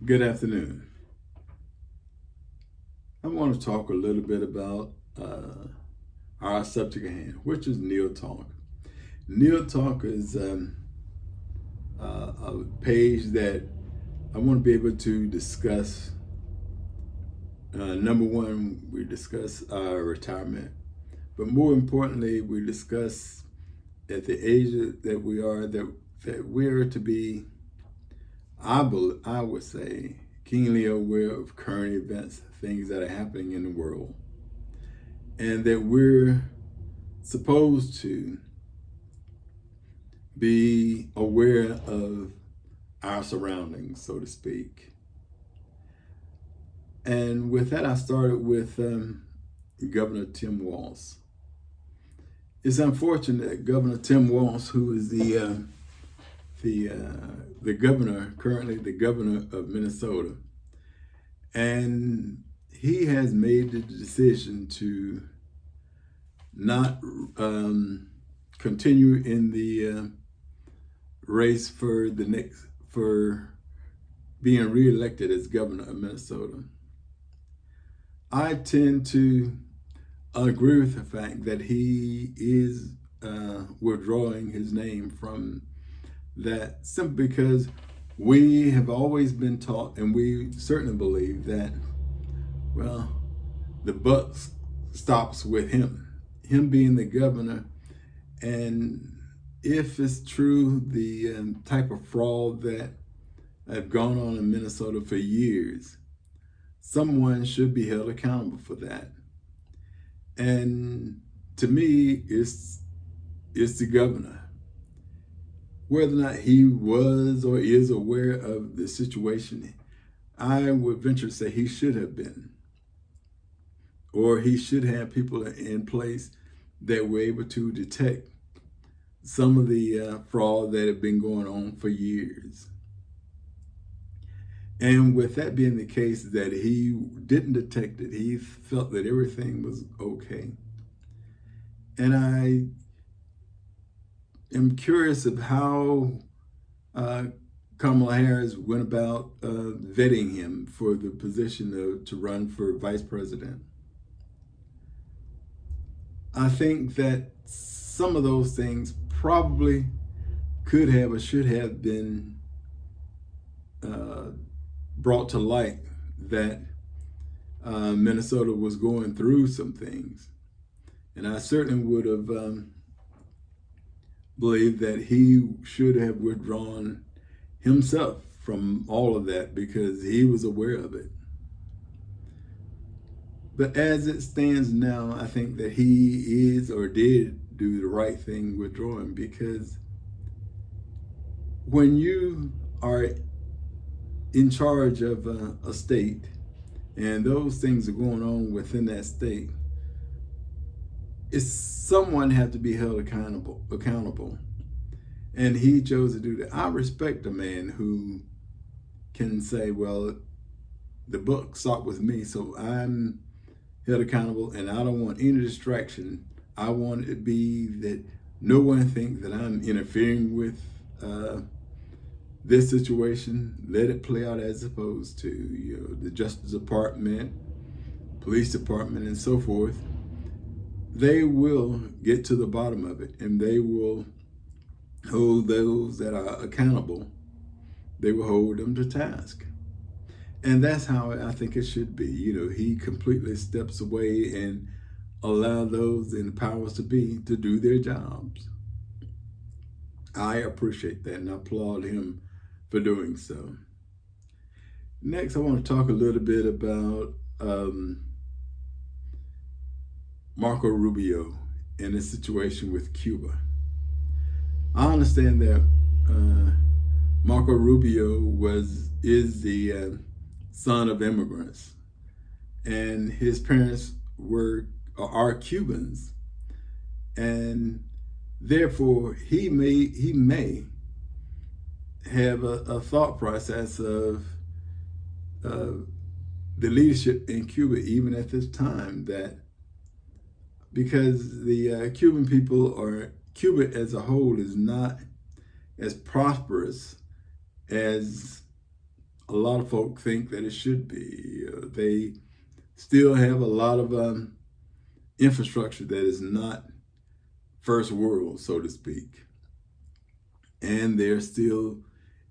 Good afternoon. I want to talk a little bit about our subject at hand, which is Neal Talk. Neal Talk is a page that I want to be able to discuss. Number one, we discuss our retirement, but more importantly, we discuss at the age that we are that we're to be. I would say keenly aware of current events, things that are happening in the world, and that we're supposed to be aware of our surroundings, so to speak. And with that, I started with Governor Tim Walz. It's unfortunate that Governor Tim Walz, who is the the governor currently, the governor of Minnesota, and he has made the decision to not continue in the race for the next for being reelected as governor of Minnesota. I tend to agree with the fact that he is withdrawing his name from that simply because we have always been taught, and we certainly believe that, well, the buck stops with him being the governor. And if it's true, the type of fraud that have gone on in Minnesota for years, someone should be held accountable for that. And to me, it's the governor. Whether or not he was or is aware of the situation, I would venture to say he should have been, or he should have people in place that were able to detect some of the fraud that had been going on for years. And with that being the case, that he didn't detect it, he felt that everything was okay. And I am curious of how Kamala Harris went about vetting him for the position to run for vice president. I think that some of those things probably could have or should have been brought to light, that Minnesota was going through some things. And I certainly would have believed that he should have withdrawn himself from all of that because he was aware of it. But as it stands now, I think that he is or did do the right thing withdrawing, because when you are in charge of a state and those things are going on within that state, it's someone have to be held accountable. And he chose to do that. I respect a man who can say, well, the buck stopped with me, so I'm held accountable, and I don't want any distraction. I want it to be that no one think that I'm interfering with this situation. Let it play out as opposed to the Justice Department, police department, and so forth. They will get to the bottom of it, and they will hold those that are accountable. They will hold them to task. And that's how I think it should be. He completely steps away and allow those in the powers to be to do their jobs. I appreciate that and I applaud him for doing so. Next, I want to talk a little bit about Marco Rubio and his situation with Cuba. I understand that Marco Rubio is the son of immigrants, and his parents are Cubans, and therefore he may have a thought process of the leadership in Cuba, even at this time, that because the Cuban people, or Cuba as a whole, is not as prosperous as a a lot of folk think that it should be. They still have a lot of infrastructure that is not first world, so to speak. And they're still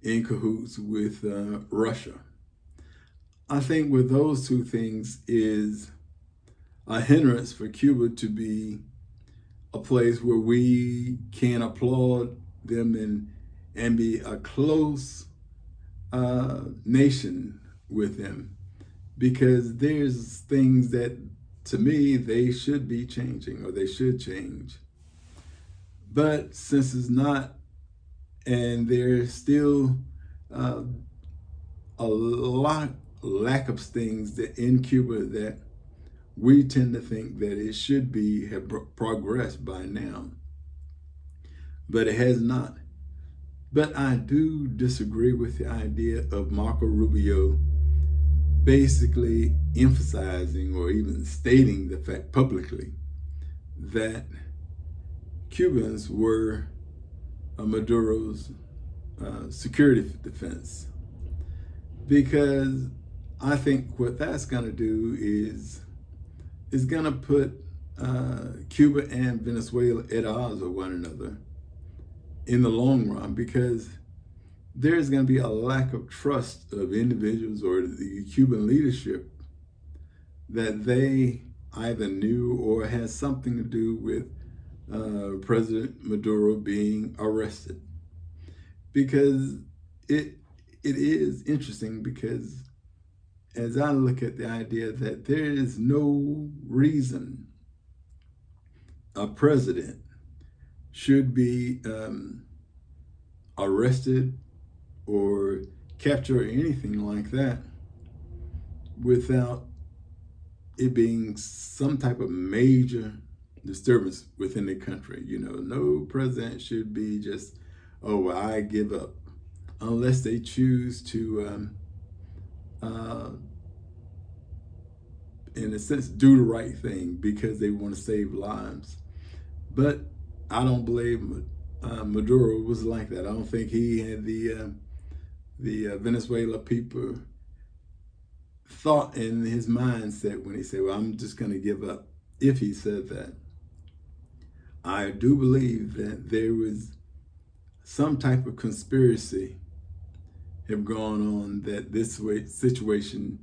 in cahoots with Russia. I think with those two things is a hindrance for Cuba to be a place where we can applaud them and be a close nation with them, because there's things that to me they should be changing, or they should change. But since it's not, and there's still a lot lack of things that in Cuba that we tend to think that it should be have progressed by now, but it has not. But I do disagree with the idea of Marco Rubio basically emphasizing or even stating the fact publicly that Cubans were Maduro's security defense, because I think what that's going to do is going to put Cuba and Venezuela at odds with one another in the long run, because there's going to be a lack of trust of individuals or the Cuban leadership that they either knew or has something to do with President Maduro being arrested. Because it is interesting, because as I look at the idea that there is no reason a president should be arrested or captured or anything like that without it being some type of major disturbance within the country. You know, no president should be just, oh, well, I give up, unless they choose to, in a sense, do the right thing because they want to save lives. But I don't believe Maduro was like that. I don't think he had the Venezuela people thought in his mindset when he said, well, I'm just going to give up, if he said that. I do believe that there was some type of conspiracy have gone on, that this situation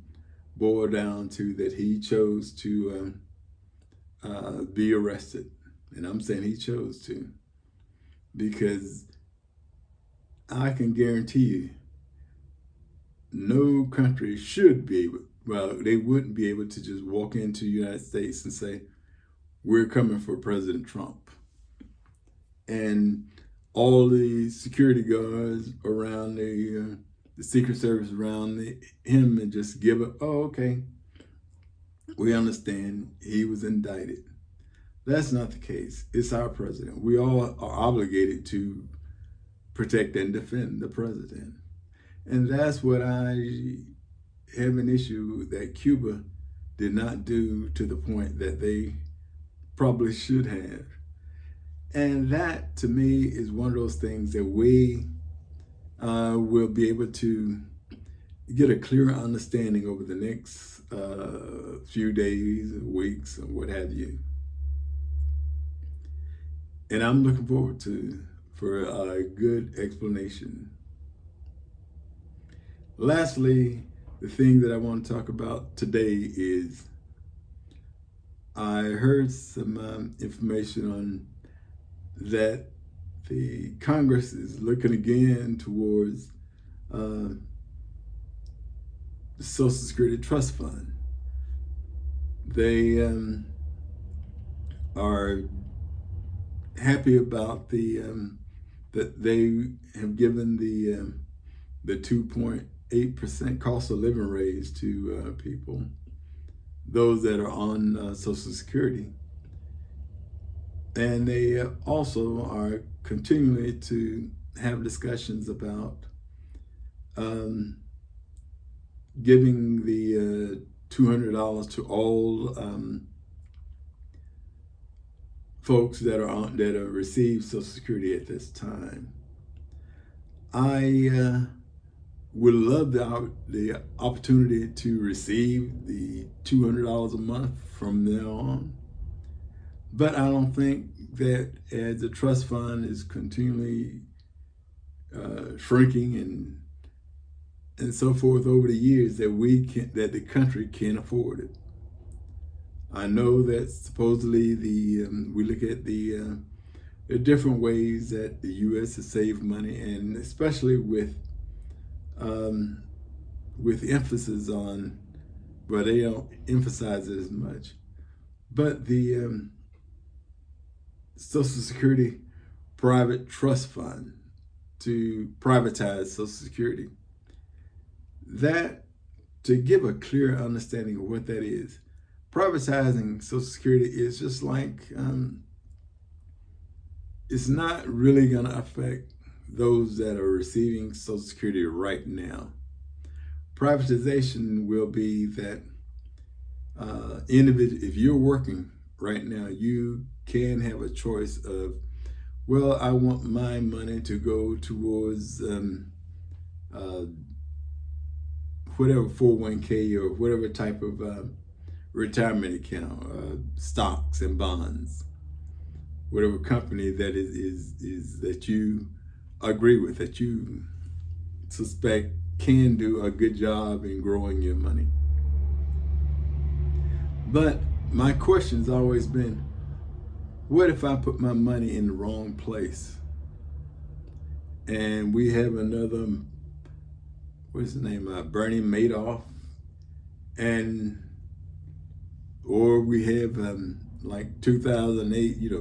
boiled down to that he chose to be arrested. And I'm saying he chose to, because I can guarantee you no country should be able, well, they wouldn't be able to just walk into the United States and say, we're coming for President Trump. And all the security guards around the Secret Service around him, and just give up, oh, okay, we understand he was indicted. That's not the case. It's our president. We all are obligated to protect and defend the president. And that's what I have an issue that Cuba did not do to the point that they probably should have. And that, to me, is one of those things that we will be able to get a clearer understanding over the next few days, weeks, or what have you. And I'm looking forward for a good explanation. Lastly, the thing that I want to talk about today is I heard some information on that the Congress is looking again towards the Social Security Trust Fund. They are happy about that they have given the 2.8% cost of living raise to people, those that are on Social Security. And they also are continuing to have discussions about giving the $200 to all folks that are receive Social Security at this time. I would love the opportunity to receive the $200 a month from now on. But I don't think that as the trust fund is continually shrinking and so forth over the years, that the country can't afford it. I know that supposedly we look at the different ways that the U.S. has saved money, and especially with emphasis on, well, they don't emphasize it as much, but the Social Security private trust fund to privatize Social Security. That, to give a clear understanding of what that is, privatizing Social Security is just like, it's not really going to affect those that are receiving Social Security right now. Privatization will be that individual, if you're working right now, you can have a choice of, well, I want my money to go towards whatever 401k or whatever type of retirement account, stocks and bonds, whatever company that is that you agree with, that you suspect can do a good job in growing your money. But my question's always been, what if I put my money in the wrong place? And we have another, what's the name, Bernie Madoff, or we have like 2008,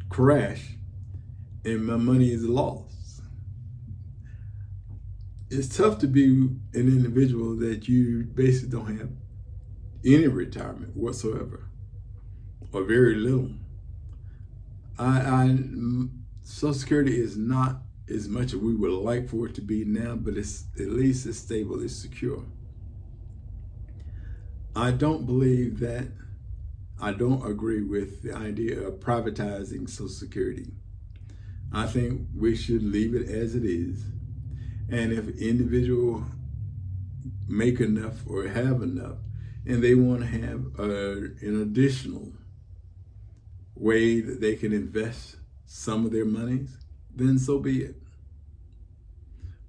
crash, and my money is lost. It's tough to be an individual that you basically don't have any retirement whatsoever, or very little. Social Security is not as much as we would like for it to be now, but it's at least it's stable, it's secure. I don't agree with the idea of privatizing Social Security. I think we should leave it as it is. And if an individual make enough or have enough, and they want to have an additional way that they can invest some of their monies, then so be it.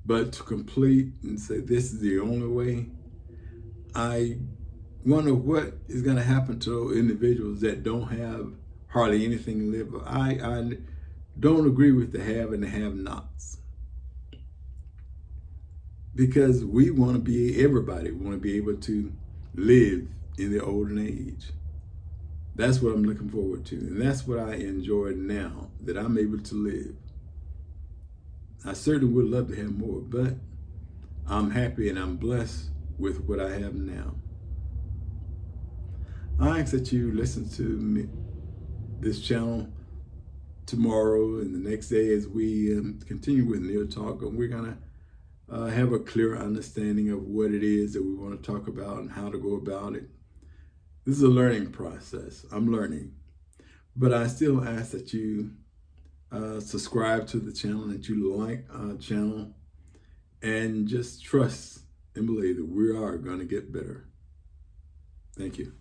But to complete and say this is the only way, I wonder what is going to happen to those individuals that don't have hardly anything to live with. I don't agree with the have and the have-nots, because we want to be, everybody want to be able to live in the olden age. That's what I'm looking forward to, and that's what I enjoy now, that I'm able to live. I certainly would love to have more, but I'm happy and I'm blessed with what I have now. I ask that you listen to this channel tomorrow and the next day as we continue with Neal Talk, and we're going to have a clear understanding of what it is that we want to talk about and how to go about it. This is a learning process. I'm learning. But I still ask that you subscribe to the channel, that you like our channel, and just trust and believe that we are going to get better. Thank you.